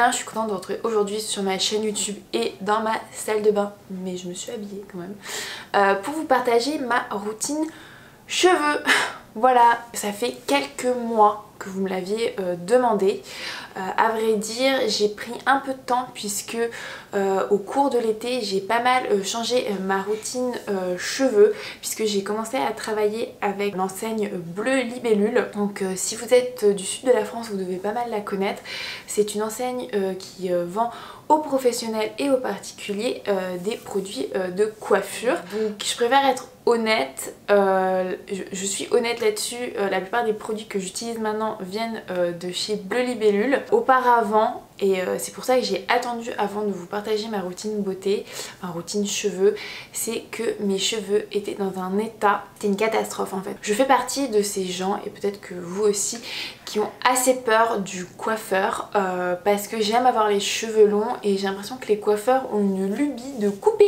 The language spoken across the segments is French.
bien, je suis contente de vous retrouver aujourd'hui sur ma chaîne YouTube et dans ma salle de bain, mais je me suis habillée quand même, pour vous partager ma routine cheveux. Voilà, ça fait quelques mois que vous me l'aviez demandé. À vrai dire, j'ai pris un peu de temps puisque au cours de l'été, j'ai pas mal changé ma routine cheveux puisque j'ai commencé à travailler avec l'enseigne Bleu Libellule. Donc si vous êtes du sud de la France, vous devez pas mal la connaître. C'est une enseigne qui vend aux professionnels et aux particuliers des produits de coiffure. Donc je préfère être honnête, je suis honnête là-dessus, la plupart des produits que j'utilise maintenant viennent de chez Bleu Libellule. Auparavant, et c'est pour ça que j'ai attendu avant de vous partager ma routine beauté, ma routine cheveux, c'est que mes cheveux étaient dans un état, c'était une catastrophe en fait. Je fais partie de ces gens, et peut-être que vous aussi, qui ont assez peur du coiffeur parce que j'aime avoir les cheveux longs et j'ai l'impression que les coiffeurs ont une lubie de couper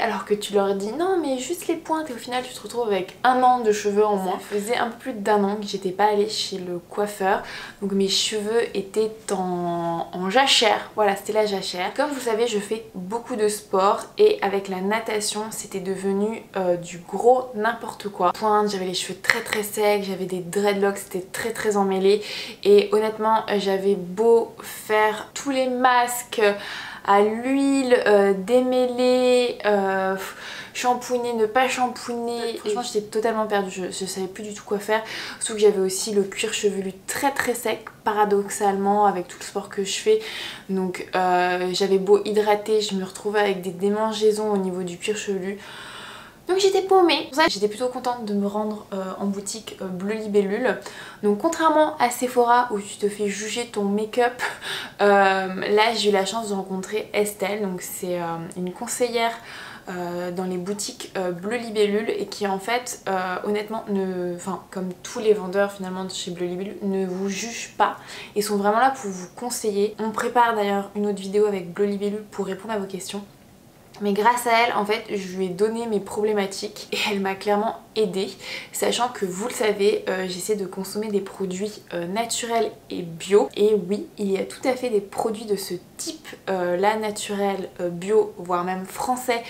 alors que tu leur dis non mais juste les pointes et au final tu te retrouves avec un an de cheveux en moins. Ça faisait un peu plus d'un an que j'étais pas allée chez le coiffeur, donc mes cheveux étaient en jachère, voilà c'était la jachère. Comme vous savez je fais beaucoup de sport et avec la natation c'était devenu du gros n'importe quoi. Pointe, j'avais les cheveux très secs, j'avais des dreadlocks, c'était très emmêlé et honnêtement j'avais beau faire tous les masques à l'huile, démêler, shampooiner, ne pas shampooiner. Franchement j'étais totalement perdue, je savais plus du tout quoi faire. Surtout que j'avais aussi le cuir chevelu très sec, paradoxalement avec tout le sport que je fais. Donc j'avais beau hydrater, je me retrouvais avec des démangeaisons au niveau du cuir chevelu. Donc j'étais paumée. J'étais plutôt contente de me rendre en boutique Bleu Libellule. Donc contrairement à Sephora où tu te fais juger ton make-up, là j'ai eu la chance de rencontrer Estelle. Donc c'est une conseillère dans les boutiques Bleu Libellule et qui en fait honnêtement comme tous les vendeurs finalement de chez Bleu Libellule ne vous jugent pas et sont vraiment là pour vous conseiller. On prépare d'ailleurs une autre vidéo avec Bleu Libellule pour répondre à vos questions. Mais grâce à elle, en fait, je lui ai donné mes problématiques et elle m'a clairement aidée, sachant que vous le savez, j'essaie de consommer des produits naturels et bio. Et oui, il y a tout à fait des produits de ce type, là, naturel, bio, voire même français,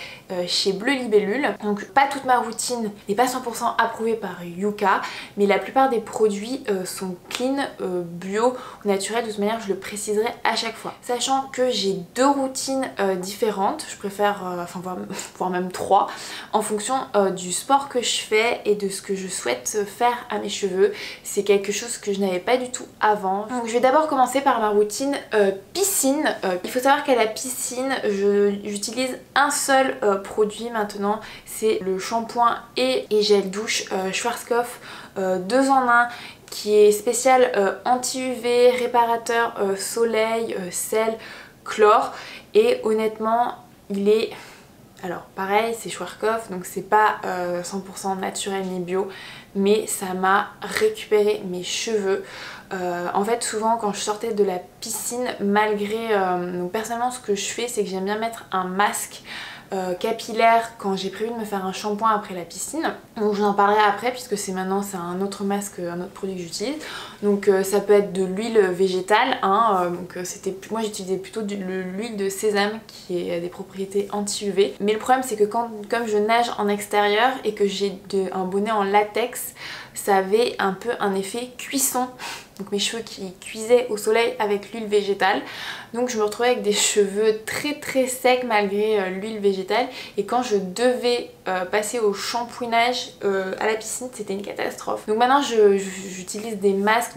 chez Bleu Libellule. Donc pas toute ma routine n'est pas 100% approuvée par Yuka, mais la plupart des produits sont clean, bio, naturel. De toute manière, je le préciserai à chaque fois. Sachant que j'ai deux routines différentes, je préfère voire même 3 en fonction du sport que je fais et de ce que je souhaite faire à mes cheveux. C'est quelque chose que je n'avais pas du tout avant. Donc je vais d'abord commencer par ma routine piscine. Il faut savoir qu'à la piscine j'utilise un seul produit maintenant, c'est le shampoing et gel douche Schwarzkopf 2 en 1 qui est spécial anti-UV, réparateur soleil, sel, chlore et honnêtement il est... Alors pareil c'est Schwarzkopf donc c'est pas 100% naturel ni bio mais ça m'a récupéré mes cheveux. En fait souvent quand je sortais de la piscine malgré... donc personnellement ce que je fais c'est que j'aime bien mettre un masque capillaire quand j'ai prévu de me faire un shampoing après la piscine. Donc je vous en parlerai après puisque c'est un autre masque, un autre produit que j'utilise. Donc ça peut être de l'huile végétale, hein, moi j'utilisais plutôt de l'huile de sésame qui a des propriétés anti-UV. Mais le problème c'est que comme je nage en extérieur et que j'ai un bonnet en latex, ça avait un peu un effet cuisson. Donc mes cheveux qui cuisaient au soleil avec l'huile végétale. Donc je me retrouvais avec des cheveux très secs malgré l'huile végétale. Et quand je devais passer au shampouinage à la piscine, c'était une catastrophe. Donc maintenant j'utilise des masques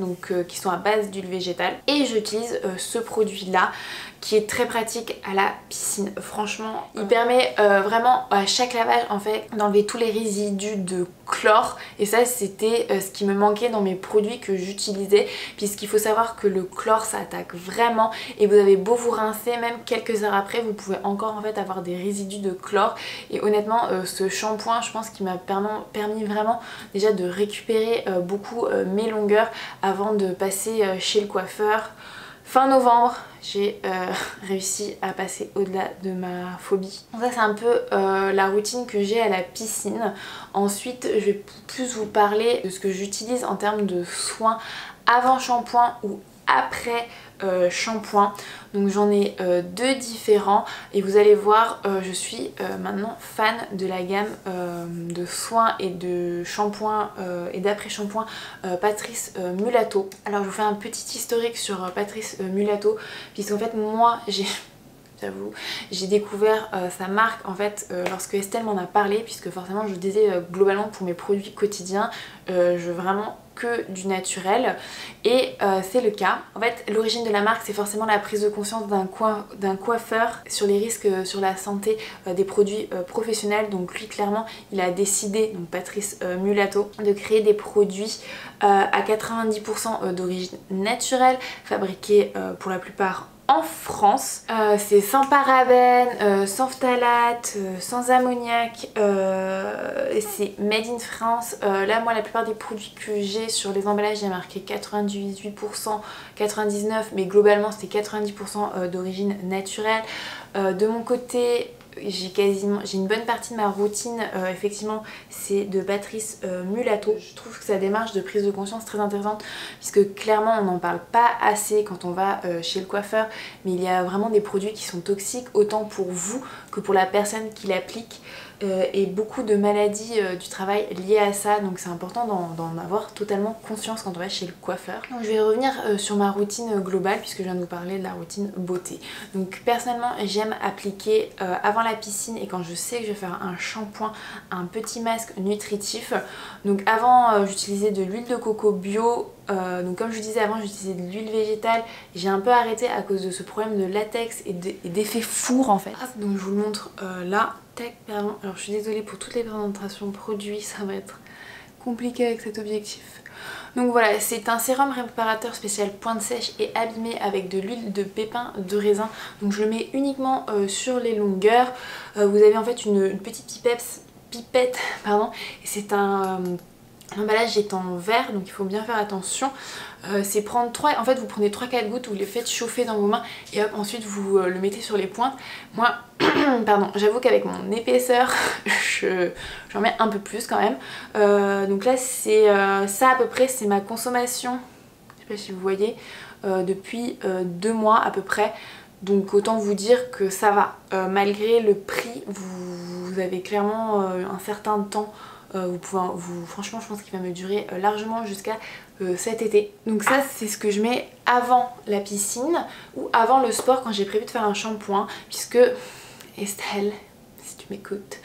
qui sont à base d'huile végétale. Et j'utilise ce produit là qui est très pratique à la piscine. Franchement, il permet vraiment à chaque lavage en fait d'enlever tous les résidus de chlore et ça c'était ce qui me manquait dans mes produits que j'utilisais puisqu'il faut savoir que le chlore ça attaque vraiment et vous avez beau vous rincer même quelques heures après vous pouvez encore en fait avoir des résidus de chlore et honnêtement ce shampoing je pense qu'il m'a permis vraiment déjà de récupérer beaucoup mes longueurs avant de passer chez le coiffeur. Fin novembre, j'ai réussi à passer au-delà de ma phobie. Donc ça c'est un peu la routine que j'ai à la piscine. Ensuite je vais plus vous parler de ce que j'utilise en termes de soins avant shampoing ou après shampoing. Donc j'en ai deux différents et vous allez voir je suis maintenant fan de la gamme de soins et de shampoing et d'après shampoing Patrice Mulatto. Alors je vous fais un petit historique sur Patrice Mulatto puisqu'en fait moi j'ai découvert sa marque en fait lorsque Estelle m'en a parlé, puisque forcément je disais globalement pour mes produits quotidiens je veux vraiment que du naturel et c'est le cas. En fait l'origine de la marque c'est forcément la prise de conscience d'un coiffeur sur les risques sur la santé des produits professionnels. Donc lui clairement il a décidé, donc Patrice Mulatto, de créer des produits à 90% d'origine naturelle, fabriqués pour la plupart en France. C'est sans parabènes, sans phtalate, sans ammoniac, c'est made in France. Là moi la plupart des produits que j'ai sur les emballages il y a marqué 98%, 99% mais globalement c'était 90% d'origine naturelle. De mon côté j'ai une bonne partie de ma routine effectivement c'est de Patrice Mulatto. Je trouve que sa démarche de prise de conscience très intéressante puisque clairement on n'en parle pas assez quand on va chez le coiffeur, mais il y a vraiment des produits qui sont toxiques autant pour vous que pour la personne qui l'applique et beaucoup de maladies du travail liées à ça, donc c'est important d'en avoir totalement conscience quand on va chez le coiffeur. Donc je vais revenir sur ma routine globale puisque je viens de vous parler de la routine beauté. Donc personnellement j'aime appliquer avant la piscine et quand je sais que je vais faire un shampoing, un petit masque nutritif. Donc avant j'utilisais de l'huile de coco bio. Donc comme je vous disais avant j'utilisais de l'huile végétale, j'ai un peu arrêté à cause de ce problème de latex et d'effet four en fait. Donc je vous le montre là, tac, pardon. Alors je suis désolée pour toutes les présentations produits, ça va être compliqué avec cet objectif. Donc voilà, c'est un sérum réparateur spécial pointe sèche et abîmée avec de l'huile de pépins de raisin. Donc je le mets uniquement sur les longueurs. Vous avez en fait une petite pipette pardon, et c'est l'emballage est en verre donc il faut bien faire attention. C'est prendre en fait vous prenez 3-4 gouttes, vous les faites chauffer dans vos mains et hop ensuite vous le mettez sur les pointes. Moi pardon, j'avoue qu'avec mon épaisseur j'en mets un peu plus quand même. Donc là c'est ça à peu près, c'est ma consommation, je sais pas si vous voyez, depuis 2 mois à peu près. Donc autant vous dire que ça va, malgré le prix vous avez clairement un certain temps. Franchement je pense qu'il va me durer largement jusqu'à cet été. Donc ça c'est ce que je mets avant la piscine ou avant le sport quand j'ai prévu de faire un shampoing, puisque Estelle, si tu m'écoutes,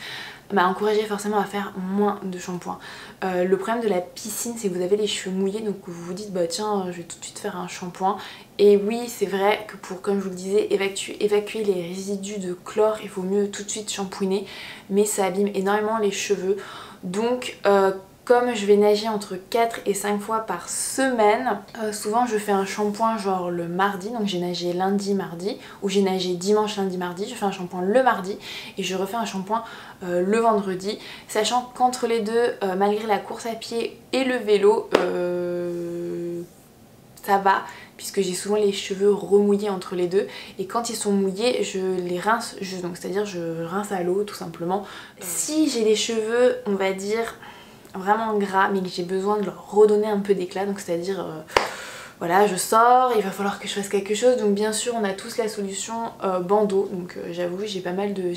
m'a encouragé forcément à faire moins de shampoing. Le problème de la piscine c'est que vous avez les cheveux mouillés, donc vous vous dites bah tiens je vais tout de suite faire un shampoing. Et oui c'est vrai que pour, comme je vous le disais, évacuer les résidus de chlore il vaut mieux tout de suite shampouiner, mais ça abîme énormément les cheveux. Donc comme je vais nager entre 4 et 5 fois par semaine, souvent je fais un shampoing genre le mardi, donc j'ai nagé lundi, mardi, ou j'ai nagé dimanche, lundi, mardi, je fais un shampoing le mardi et je refais un shampoing le vendredi, sachant qu'entre les deux, malgré la course à pied et le vélo, ça va, puisque j'ai souvent les cheveux remouillés entre les deux et quand ils sont mouillés je les rince, donc c'est-à-dire je rince à l'eau tout simplement. Si j'ai les cheveux on va dire vraiment gras mais que j'ai besoin de leur redonner un peu d'éclat, donc c'est-à-dire voilà je sors, il va falloir que je fasse quelque chose, donc bien sûr on a tous la solution bandeau. Donc j'avoue j'ai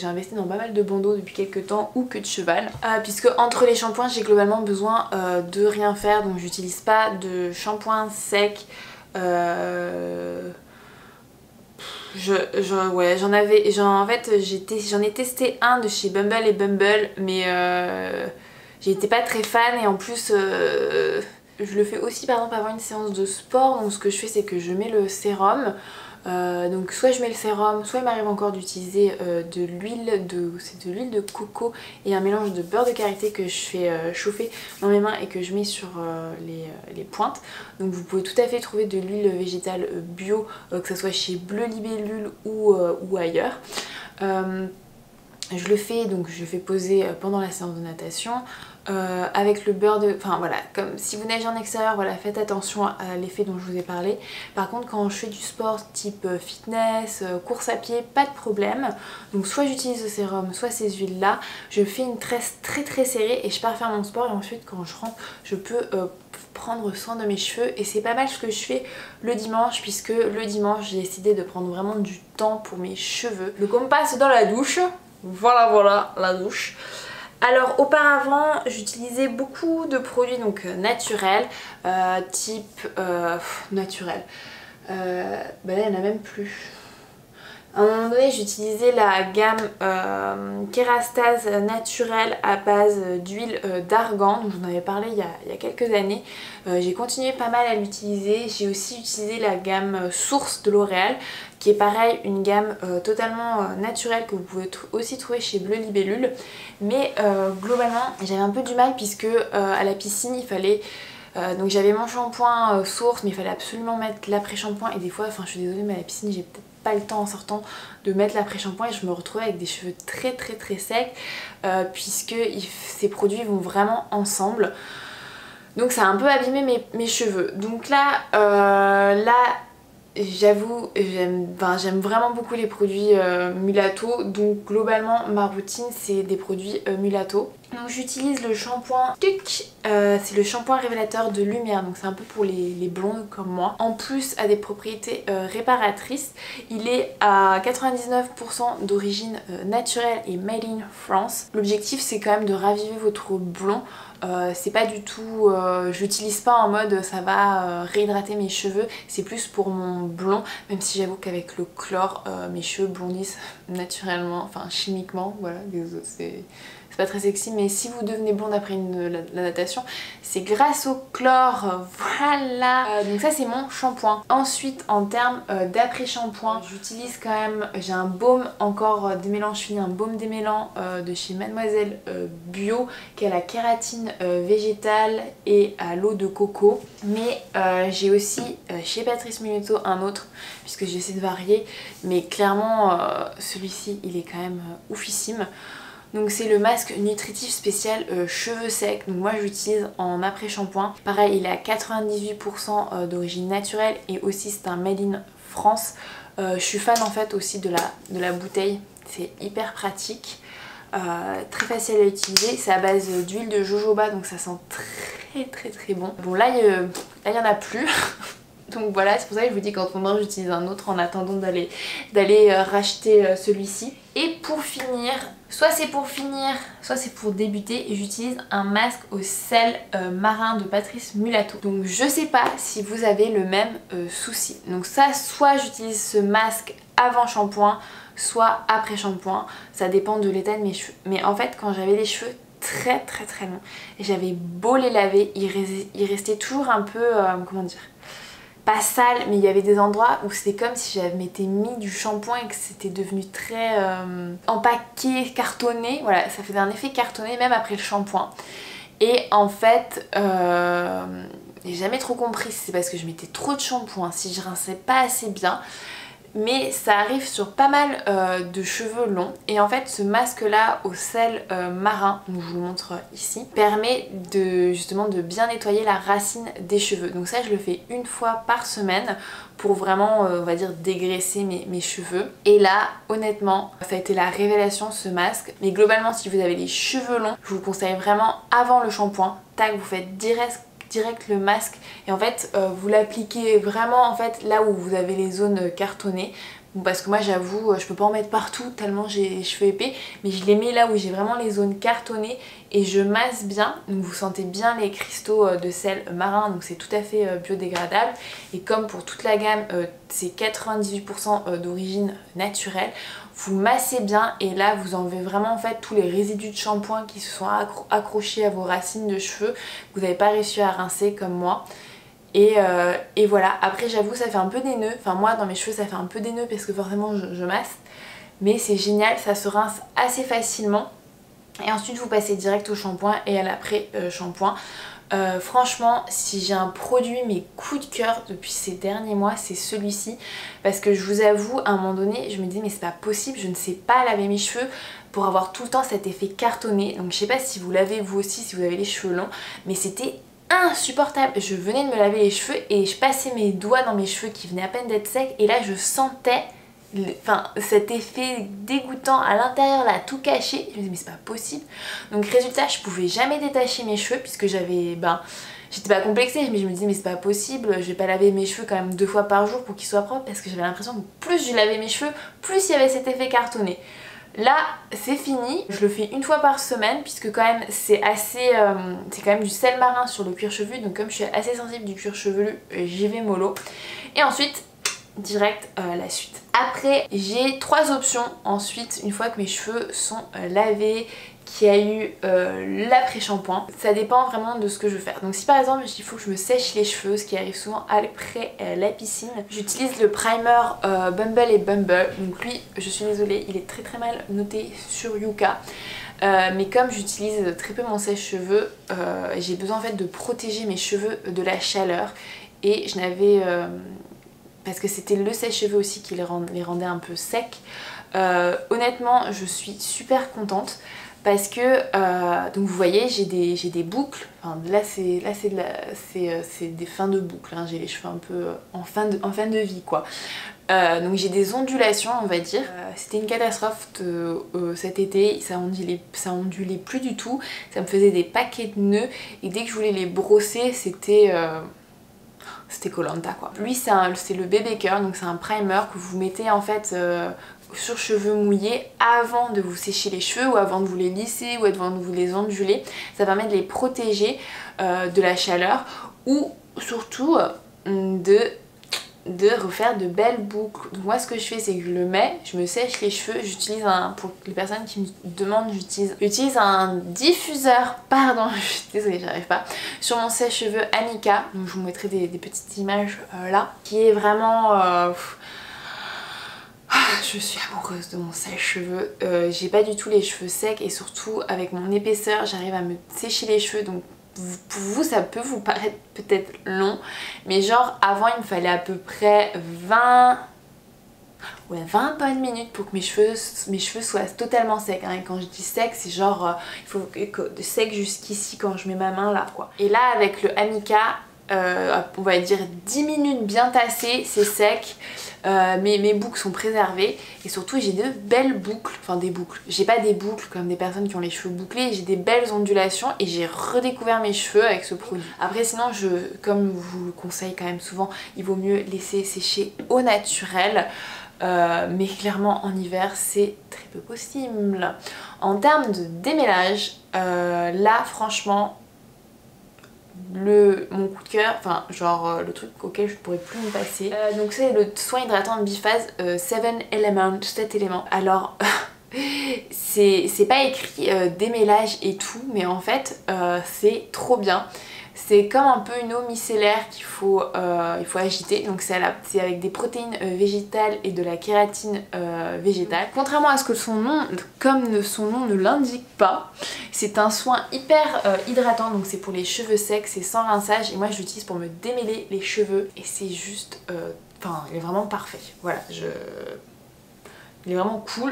investi dans pas mal de bandeaux depuis quelques temps, ou queue de cheval, puisque entre les shampoings j'ai globalement besoin de rien faire, donc j'utilise pas de shampoing sec. En fait j'en ai testé un de chez Bumble et Bumble, mais j'étais pas très fan et en plus je le fais aussi par exemple avant une séance de sport. Donc ce que je fais c'est que je mets le sérum. Donc soit je mets le sérum, soit il m'arrive encore d'utiliser de l'huile de coco et un mélange de beurre de karité que je fais chauffer dans mes mains et que je mets sur les pointes. Donc vous pouvez tout à fait trouver de l'huile végétale bio, que ce soit chez Bleu Libellule ou ailleurs. Je le fais, donc je fais poser pendant la séance de natation avec le beurre de... Enfin voilà, comme si vous nagez en extérieur, voilà, faites attention à l'effet dont je vous ai parlé. Par contre quand je fais du sport type fitness, course à pied, pas de problème. Donc soit j'utilise le sérum, soit ces huiles là. Je fais une tresse très serrée et je pars faire mon sport et ensuite quand je rentre je peux prendre soin de mes cheveux et c'est pas mal ce que je fais le dimanche puisque le dimanche j'ai décidé de prendre vraiment du temps pour mes cheveux. Donc on passe dans la douche, voilà la douche. Alors auparavant j'utilisais beaucoup de produits donc naturels, type naturel, bah là il n'y en a même plus. À un moment donné j'utilisais la gamme Kérastase naturelle à base d'huile d'argan, dont j'en avais parlé il y a quelques années. J'ai continué pas mal à l'utiliser. J'ai aussi utilisé la gamme Source de L'Oréal qui est pareil une gamme totalement naturelle que vous pouvez aussi trouver chez Bleu Libellule. Mais globalement j'avais un peu du mal puisque à la piscine il fallait... donc j'avais mon shampoing Source mais il fallait absolument mettre l'après-shampoing et des fois, enfin je suis désolée mais à la piscine j'ai peut-être pas le temps en sortant de mettre l'après-shampoing et je me retrouvais avec des cheveux très secs puisque ces produits vont vraiment ensemble. Donc ça a un peu abîmé mes cheveux. Donc là j'avoue, j'aime vraiment beaucoup les produits Mulato. Donc globalement ma routine c'est des produits Mulato. Donc j'utilise le shampoing Tuc, c'est le shampoing révélateur de lumière, donc c'est un peu pour les blondes comme moi. En plus a des propriétés réparatrices, il est à 99% d'origine naturelle et made in France. L'objectif c'est quand même de raviver votre blond. C'est pas du tout, je l'utilise pas en mode ça va réhydrater mes cheveux, c'est plus pour mon blond, même si j'avoue qu'avec le chlore mes cheveux blondissent naturellement, enfin chimiquement, voilà, c'est pas très sexy, mais si vous devenez blonde après la natation, c'est grâce au chlore, voilà. Donc ça c'est mon shampoing. Ensuite en termes d'après-shampoing, j'utilise quand même, j'ai un baume encore démêlant, je finis un baume démêlant de chez Mademoiselle Bio qui a la kératine végétale et à l'eau de coco. Mais j'ai aussi chez Patrice Minuto un autre, puisque j'essaie de varier, mais clairement celui-ci il est quand même oufissime. Donc c'est le masque nutritif spécial cheveux secs, donc moi j'utilise en après shampoing. Pareil il est à 98% d'origine naturelle et aussi c'est un made in France. Je suis fan en fait aussi de la bouteille, c'est hyper pratique, très facile à utiliser. C'est à base d'huile de jojoba donc ça sent très bon. Bon là il y en a plus. Donc voilà, c'est pour ça que je vous dis qu'en attendant j'utilise un autre en attendant d'aller racheter celui-ci. Et pour finir, soit c'est pour finir, soit c'est pour débuter, j'utilise un masque au sel marin de Patrice Mulato. Donc je sais pas si vous avez le même souci. Donc ça, soit j'utilise ce masque avant shampoing, soit après shampoing. Ça dépend de l'état de mes cheveux. Mais en fait quand j'avais les cheveux très longs, j'avais beau les laver, il restait toujours un peu, comment dire, pas sale, mais il y avait des endroits où c'était comme si j'avais mis du shampoing et que c'était devenu très empaqué, cartonné. Voilà, ça faisait un effet cartonné même après le shampoing. Et en fait, j'ai jamais trop compris si c'est parce que je mettais trop de shampoing, si je rinçais pas assez bien. Mais ça arrive sur pas mal de cheveux longs et en fait ce masque là au sel marin, donc je vous le montre ici, permet justement de bien nettoyer la racine des cheveux. Donc ça je le fais une fois par semaine pour vraiment on va dire dégraisser mes cheveux. Et là honnêtement ça a été la révélation ce masque. Mais globalement si vous avez les cheveux longs, je vous conseille vraiment avant le shampoing, tac, vous faites direct le masque et en fait vous l'appliquez vraiment en fait là où vous avez les zones cartonnées. Parce que moi j'avoue je peux pas en mettre partout tellement j'ai les cheveux épais, mais je les mets là où j'ai vraiment les zones cartonnées et je masse bien. Donc vous sentez bien les cristaux de sel marin, donc c'est tout à fait biodégradable. Et comme pour toute la gamme c'est 98% d'origine naturelle, vous massez bien et là vous enlevez vraiment en fait tous les résidus de shampoing qui se sont accrochés à vos racines de cheveux que vous n'avez pas réussi à rincer comme moi. Et voilà, après j'avoue ça fait un peu des nœuds, enfin moi dans mes cheveux ça fait un peu des nœuds parce que forcément je masse, mais c'est génial, ça se rince assez facilement. Et ensuite vous passez direct au shampoing et à l'après shampoing. Franchement si j'ai un produit mes coups de cœur depuis ces derniers mois c'est celui-ci, parce que je vous avoue à un moment donné je me disais mais c'est pas possible, je ne sais pas laver mes cheveux pour avoir tout le temps cet effet cartonné. Donc je sais pas si vous l'avez vous aussi si vous avez les cheveux longs, mais c'était insupportable. Je venais de me laver les cheveux et je passais mes doigts dans mes cheveux qui venaient à peine d'être secs et là je sentais enfin cet effet dégoûtant à l'intérieur là, tout caché. Je me disais mais c'est pas possible. Donc résultat, je pouvais jamais détacher mes cheveux puisque j'avais, j'étais pas complexée, mais je me disais mais c'est pas possible, je vais pas laver mes cheveux quand même 2 fois par jour pour qu'ils soient propres, parce que j'avais l'impression que plus je lavais mes cheveux, plus il y avait cet effet cartonné. Là c'est fini, je le fais 1 fois par semaine puisque quand même c'est assez, c'est quand même du sel marin sur le cuir chevelu, donc comme je suis assez sensible du cuir chevelu, j'y vais mollo. Et ensuite direct la suite. Après j'ai 3 options ensuite une fois que mes cheveux sont lavés, qu'il y a eu l'après-shampoing. Ça dépend vraiment de ce que je veux faire. Donc si par exemple il faut que je me sèche les cheveux, ce qui arrive souvent après la piscine, j'utilise le primer Bumble et Bumble. Donc lui, je suis désolée, il est très mal noté sur Yuka. Mais comme j'utilise très peu mon sèche-cheveux, j'ai besoin en fait de protéger mes cheveux de la chaleur. Et je n'avais... parce que c'était le sèche-cheveux aussi qui les rendait un peu secs. Honnêtement, je suis super contente. Parce que, donc vous voyez, j'ai des boucles, enfin là c'est des fins de boucles, hein. J'ai les cheveux un peu en fin de vie quoi. Donc j'ai des ondulations on va dire. C'était une catastrophe cet été, ça ondulait plus du tout, ça me faisait des paquets de nœuds et dès que je voulais les brosser c'était Koh-Lanta quoi. Lui c'est le Baby Care, donc c'est un primer que vous mettez en fait sur cheveux mouillés avant de vous sécher les cheveux ou avant de vous les lisser ou avant de vous les onduler. Ça permet de les protéger de la chaleur ou surtout de refaire de belles boucles. Donc moi ce que je fais c'est que je le mets, je me sèche les cheveux, j'utilise pour les personnes qui me demandent, j'utilise un diffuseur, pardon, je suis désolée j'arrive pas, sur mon sèche-cheveux Amika, donc je vous mettrai des petites images là, qui est vraiment... je suis amoureuse de mon sèche-cheveux, j'ai pas du tout les cheveux secs et surtout avec mon épaisseur j'arrive à me sécher les cheveux, donc pour vous ça peut vous paraître peut-être long, mais genre avant il me fallait à peu près 20 bonnes minutes pour que mes cheveux soient totalement secs, hein. Et quand je dis sec c'est genre il faut de sec jusqu'ici quand je mets ma main là quoi. Et là avec le Amika on va dire 10 minutes bien tassées, c'est sec. Mes boucles sont préservées et surtout j'ai de belles boucles, enfin des boucles, j'ai pas des boucles comme des personnes qui ont les cheveux bouclés, j'ai des belles ondulations et j'ai redécouvert mes cheveux avec ce produit. Après sinon comme je vous le conseille quand même souvent, il vaut mieux laisser sécher au naturel. Mais clairement en hiver c'est très peu possible. En termes de démêlage, là franchement mon coup de cœur, enfin genre le truc auquel je ne pourrais plus me passer, donc c'est le soin hydratant biphase 7 Elements, 7 éléments. Alors c'est pas écrit démêlage et tout, mais en fait c'est trop bien. C'est comme un peu une eau micellaire qu'il faut agiter, donc c'est avec des protéines végétales et de la kératine végétale. Contrairement à ce que son nom ne l'indique pas, c'est un soin hyper hydratant, donc c'est pour les cheveux secs, c'est sans rinçage et moi je l'utilise pour me démêler les cheveux et c'est juste, enfin il est vraiment parfait. Voilà, il est vraiment cool,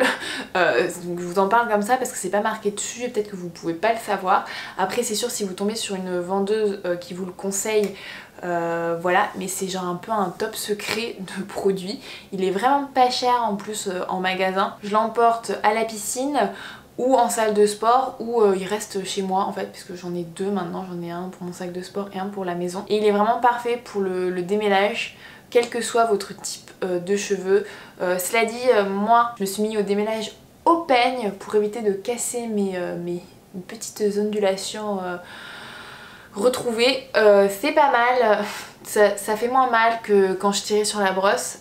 donc je vous en parle comme ça parce que c'est pas marqué dessus et peut-être que vous pouvez pas le savoir. Après c'est sûr si vous tombez sur une vendeuse qui vous le conseille, voilà, mais c'est genre un peu un top secret de produit. Il est vraiment pas cher en plus en magasin. Je l'emporte à la piscine ou en salle de sport ou il reste chez moi en fait puisque j'en ai 2 maintenant, j'en ai un pour mon sac de sport et un pour la maison. Et il est vraiment parfait pour le démêlage, quel que soit votre type de cheveux. Cela dit, moi je me suis mis au démêlage au peigne pour éviter de casser mes petites ondulations retrouvées. C'est pas mal, ça fait moins mal que quand je tirais sur la brosse,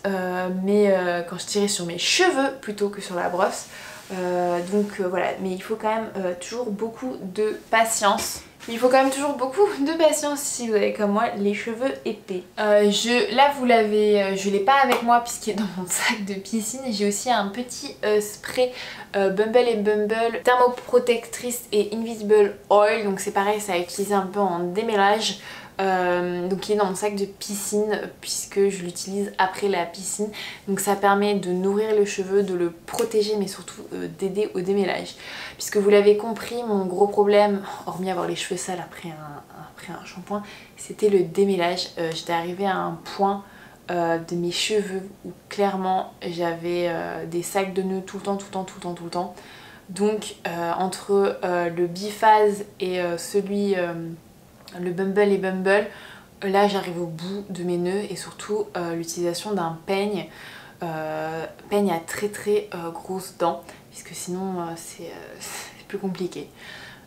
mais quand je tirais sur mes cheveux plutôt que sur la brosse. Donc voilà, mais il faut quand même toujours beaucoup de patience. Il faut quand même toujours beaucoup de patience si vous avez comme moi les cheveux épais. Là vous l'avez, je l'ai pas avec moi puisqu'il est dans mon sac de piscine. J'ai aussi un petit spray Bumble et Bumble thermoprotectrice et invisible oil. Donc c'est pareil, ça a utilisé un peu en démêlage. Donc il est dans mon sac de piscine puisque je l'utilise après la piscine, donc ça permet de nourrir le cheveu, de le protéger mais surtout d'aider au démêlage, puisque vous l'avez compris, mon gros problème, hormis avoir les cheveux sales après un shampoing, c'était le démêlage. J'étais arrivée à un point de mes cheveux où clairement j'avais des sacs de nœuds tout le temps. Donc entre le biphase et le Bumble et Bumble, là j'arrive au bout de mes nœuds et surtout l'utilisation d'un peigne. Peigne à très grosses dents puisque sinon c'est plus compliqué.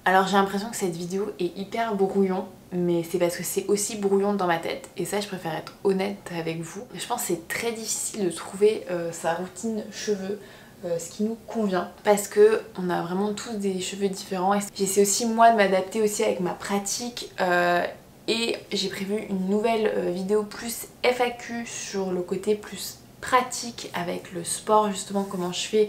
Alors j'ai l'impression que cette vidéo est hyper brouillon, mais c'est parce que c'est aussi brouillon dans ma tête et ça je préfère être honnête avec vous. Je pense que c'est très difficile de trouver sa routine cheveux, ce qui nous convient, parce que on a vraiment tous des cheveux différents et j'essaie aussi moi de m'adapter aussi avec ma pratique. Et j'ai prévu une nouvelle vidéo plus FAQ sur le côté plus pratique avec le sport, justement comment je fais,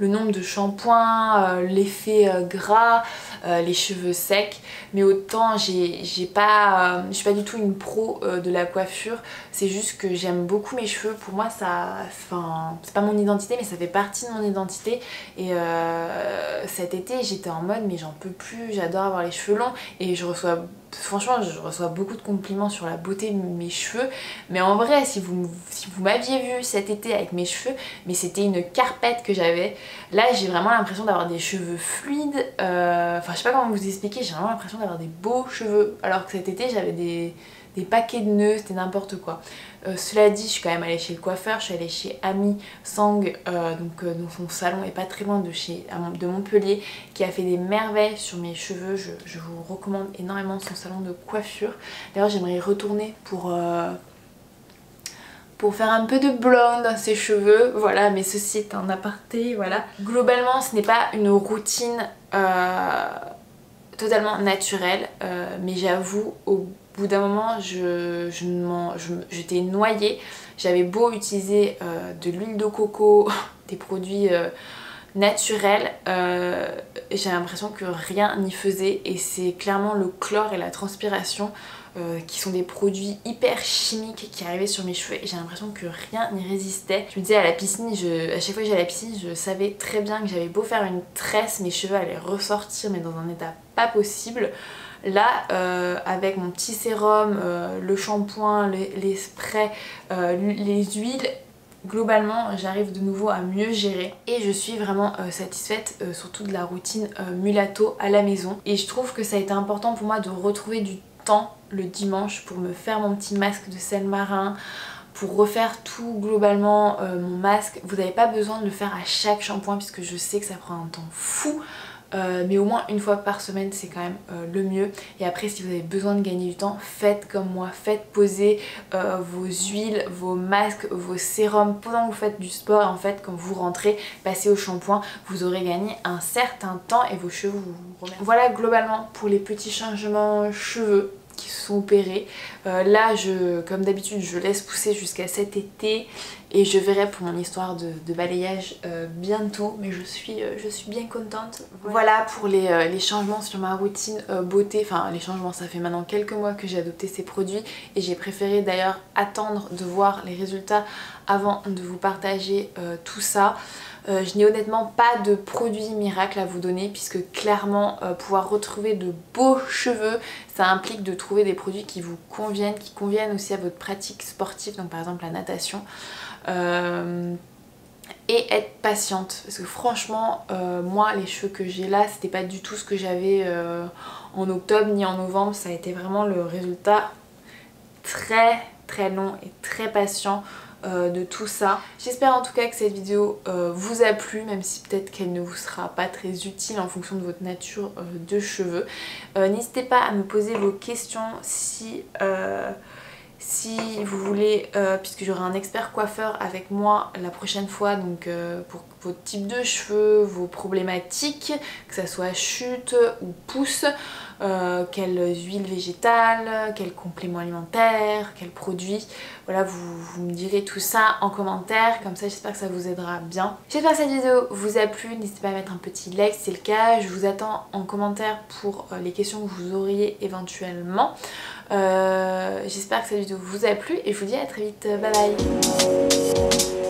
le nombre de shampoings, l'effet gras, les cheveux secs. Mais autant je suis pas du tout une pro de la coiffure, c'est juste que j'aime beaucoup mes cheveux. Pour moi ça, enfin c'est pas mon identité mais ça fait partie de mon identité. Et cet été j'étais en mode mais j'en peux plus, j'adore avoir les cheveux longs et franchement je reçois beaucoup de compliments sur la beauté de mes cheveux. Mais en vrai si vous m'aviez vu cet été avec mes cheveux, mais c'était une carpette que j'avais. Là j'ai vraiment l'impression d'avoir des cheveux fluides, enfin je sais pas comment vous expliquer, j'ai vraiment l'impression d'avoir des beaux cheveux. Alors que cet été j'avais des paquets de nœuds, c'était n'importe quoi. Cela dit, je suis quand même allée chez le coiffeur, je suis allée chez Ami Sang, donc son salon est pas très loin de Montpellier, qui a fait des merveilles sur mes cheveux. Je vous recommande énormément son salon de coiffure. D'ailleurs j'aimerais y retourner pour faire un peu de blonde dans ses cheveux, voilà, mais ceci est un aparté, voilà. Globalement ce n'est pas une routine totalement naturelle, mais j'avoue au bout d'un moment j'étais noyée. J'avais beau utiliser de l'huile de coco, des produits naturels, j'ai l'impression que rien n'y faisait et c'est clairement le chlore et la transpiration qui sont des produits hyper chimiques qui arrivaient sur mes cheveux et j'ai l'impression que rien n'y résistait. Je me disais à la piscine, à chaque fois que j'allais à la piscine, je savais très bien que j'avais beau faire une tresse, mes cheveux allaient ressortir mais dans un état pas possible. Là avec mon petit sérum, le shampoing, les sprays, les huiles, globalement j'arrive de nouveau à mieux gérer et je suis vraiment satisfaite surtout de la routine mulatto à la maison. Et je trouve que ça a été important pour moi de retrouver du temps le dimanche pour me faire mon petit masque de sel marin, pour refaire tout globalement mon masque. Vous n'avez pas besoin de le faire à chaque shampoing puisque je sais que ça prend un temps fou. Mais au moins une fois par semaine c'est quand même le mieux. Et après si vous avez besoin de gagner du temps, faites comme moi, faites poser vos huiles, vos masques, vos sérums pendant que vous faites du sport et en fait quand vous rentrez, passez au shampoing, vous aurez gagné un certain temps et vos cheveux vous remercient. Voilà globalement pour les petits changements cheveux qui se sont opérés. Là comme d'habitude je laisse pousser jusqu'à cet été et je verrai pour mon histoire de balayage bientôt, mais je suis bien contente. Voilà pour les changements sur ma routine beauté. Enfin les changements, ça fait maintenant quelques mois que j'ai adopté ces produits et j'ai préféré d'ailleurs attendre de voir les résultats avant de vous partager tout ça. Je n'ai honnêtement pas de produit miracle à vous donner puisque clairement pouvoir retrouver de beaux cheveux ça implique de trouver des produits qui vous conviennent, qui conviennent aussi à votre pratique sportive, donc par exemple la natation. Et être patiente parce que franchement moi les cheveux que j'ai là c'était pas du tout ce que j'avais en octobre ni en novembre. Ça a été vraiment le résultat très long et très patient de tout ça. J'espère en tout cas que cette vidéo vous a plu, même si peut-être qu'elle ne vous sera pas très utile en fonction de votre nature de cheveux. N'hésitez pas à me poser vos questions si vous voulez, puisque j'aurai un expert coiffeur avec moi la prochaine fois, donc pour votre type de cheveux, vos problématiques, que ça soit chute ou pousse, quelles huiles végétales, quels compléments alimentaires, quels produits. Voilà, vous me direz tout ça en commentaire, comme ça j'espère que ça vous aidera bien. J'espère que cette vidéo vous a plu, n'hésitez pas à mettre un petit like si c'est le cas. Je vous attends en commentaire pour les questions que vous auriez éventuellement. J'espère que cette vidéo vous a plu et je vous dis à très vite, bye bye.